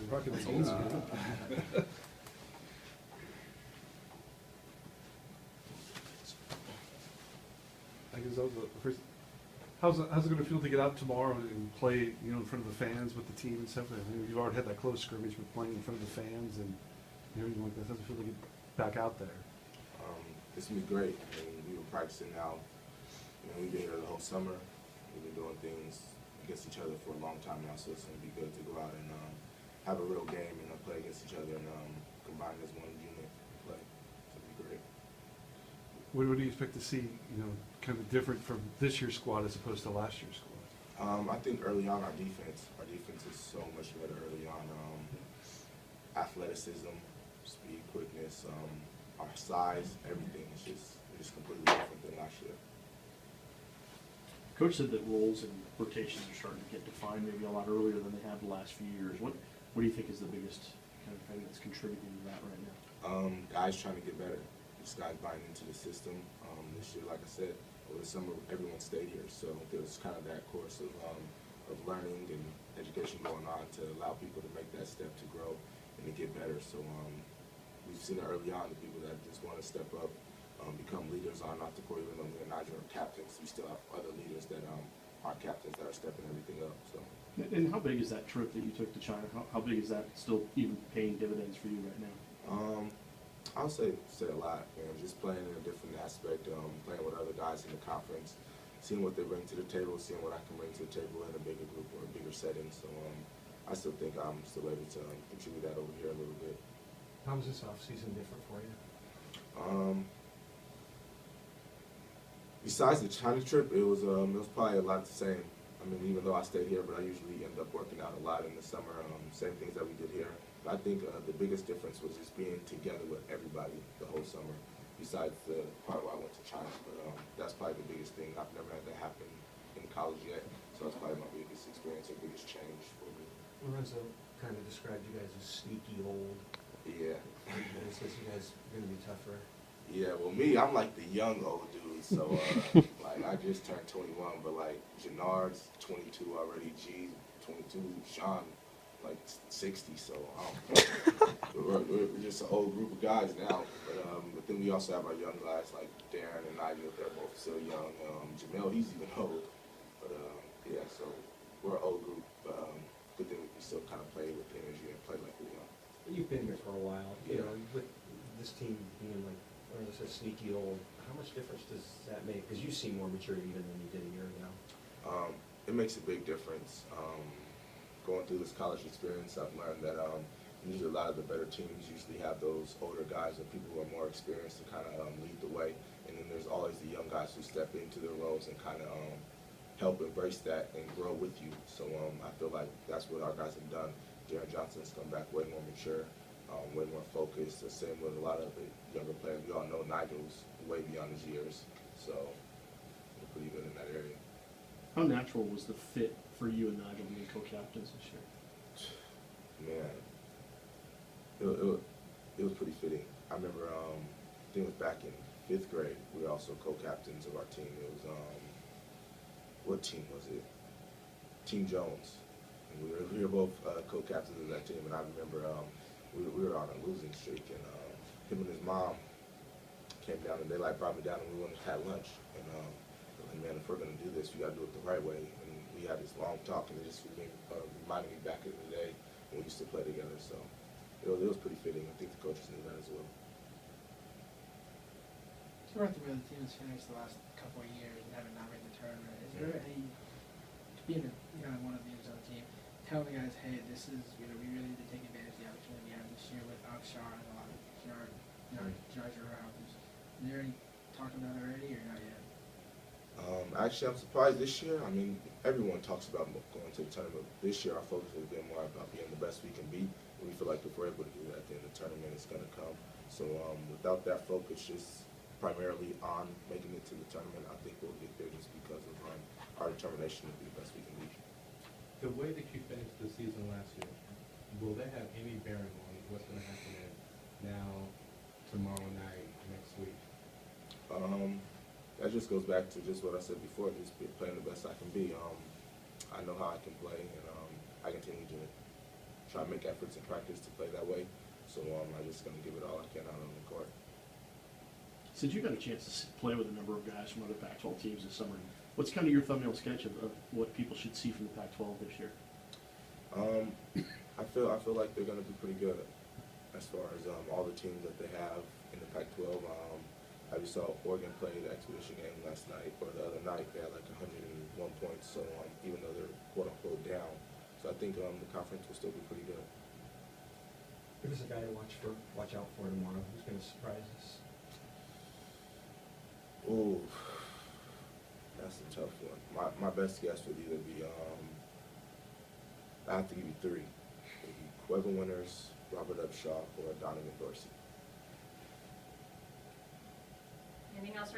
Probably That's the old easy. school. I guess that was the first. How's it going to feel to get out tomorrow and play, you know, in front of the fans with the team and stuff? I mean, you've already had that close scrimmage with playing in front of the fans and everything like that. How's it feel to get back out there? It's gonna be great. I mean, we've been practicing now. You know, we've been here the whole summer. We've been doing things against each other for a long time now, so it's gonna be good to go out and have a real game and play against each other and combine as one unit and play. So it'll be great. What do you expect to see, you know, kind of different from this year's squad as opposed to last year's squad? I think early on our defense is so much better early on. Athleticism, speed, quickness, our size, everything is just completely different than last year. Coach said that roles and rotations are starting to get defined maybe a lot earlier than they have the last few years. What do you think is the biggest kind of thing that's contributing to that right now? Guys trying to get better. Just guys buying into the system. This year, like I said, over the summer, everyone stayed here, so there was kind of that course of learning and education going on to allow people to make that step to grow and to get better. So we've seen it early on, the people that just want to step up, become leaders on off the court, even though me and Nigel are captains. We still have other leaders that are captains that are stepping everything up. So. And how big is that trip that you took to China? How big is that still even paying dividends for you right now? I'll say a lot, man. Just playing in a different aspect, playing with other guys in the conference, seeing what they bring to the table, seeing what I can bring to the table in a bigger group or a bigger setting. So I still think I'm still able to contribute that over here a little bit. How was this off-season different for you? Besides the China trip, it was probably a lot the same. I mean, even though I stayed here, but I usually end up working out a lot in the summer. Same things that we did here. But I think the biggest difference was just being together with everybody the whole summer. Besides the part where I went to China, but that's probably the biggest thing. I've never had that happen in college yet, so that's probably my biggest experience or biggest change for me. Lorenzo kind of described you guys as sneaky old. Yeah. He says you guys are going to be tougher. Yeah, well, me, I'm like the young old dude, so like I just turned 21, but like Jannard's 22 already, G's 22, Sean like 60, so we're just an old group of guys now. But then we also have our young guys like Darren and Nigel, they're both still young. Jamel, he's even old, but yeah, so we're an old group. Good thing we can still kind of play with energy and play like we are. You've been here for a while, you Yeah. know, with this team being like, or this is sneaky old, how much difference does that make? Because you seem more mature even than you did a year ago. It makes a big difference. Going through this college experience, I've learned that usually a lot of the better teams usually have those older guys and people who are more experienced to kind of lead the way. And then there's always the young guys who step into their roles and kind of help embrace that and grow with you. So I feel like that's what our guys have done. Darren Johnson's come back way more mature, way more focused. The same with a lot of the younger players. We all know Nigel's way beyond his years, so we're pretty good in that area. How natural was the fit for you and Nigel being co-captains this year? Man, it was pretty fitting. I remember, I think it was back in 5th grade, we were also co-captains of our team. It was, what team was it? Team Jones. And we were both co-captains of that team, and I remember we were on a losing streak, and him and his mom came down, and they like brought me down, and we went and had lunch. And like, man, if we're gonna do this, we gotta do it the right way. And we had this long talk, and it just reminded me back in the day when we used to play together. So it was pretty fitting. I think the coaches knew that as well. So we're at the way the team has finished the last couple of years and having not made the tournament. Is there any, being one of the teams on the team, tell the guys, hey, this is, we really need to take advantage of the opportunity we have this year with Akshar and a lot of Jars around. Is there any talk about that already or not yet? Actually, I'm surprised this year. I mean, everyone talks about going to the tournament. This year, our focus has been more about being the best we can be. And we feel like if we're able to do that at the end of the tournament, it's going to come. So without that focus, just primarily on making it to the tournament, I think we'll get there just because of our determination to be the best we can be. The way that you finished the season last year, will that have any bearing on what's going to happen now, tomorrow night, next week? That just goes back to just what I said before, just playing the best I can be. I know how I can play, and I continue to try try to make efforts in practice to play that way. So I'm just going to give it all I can out on the court. Since you got a chance to play with a number of guys from other Pac-12 teams this summer, what's kind of your thumbnail sketch of what people should see from the Pac-12 this year? I feel like they're going to be pretty good as far as all the teams that they have in the Pac-12. I just saw Oregon play the exhibition game last night, or the other night. They had like 101 points, so even though they're quote-unquote down. So I think the conference will still be pretty good. Who's a guy to watch out for tomorrow? Who's going to surprise us? Ooh, that's a tough one. My best guess would either be, I have to give you three. It'd be Queven Winters, Robert Upshaw, or Donovan Dorsey. Anything else for you?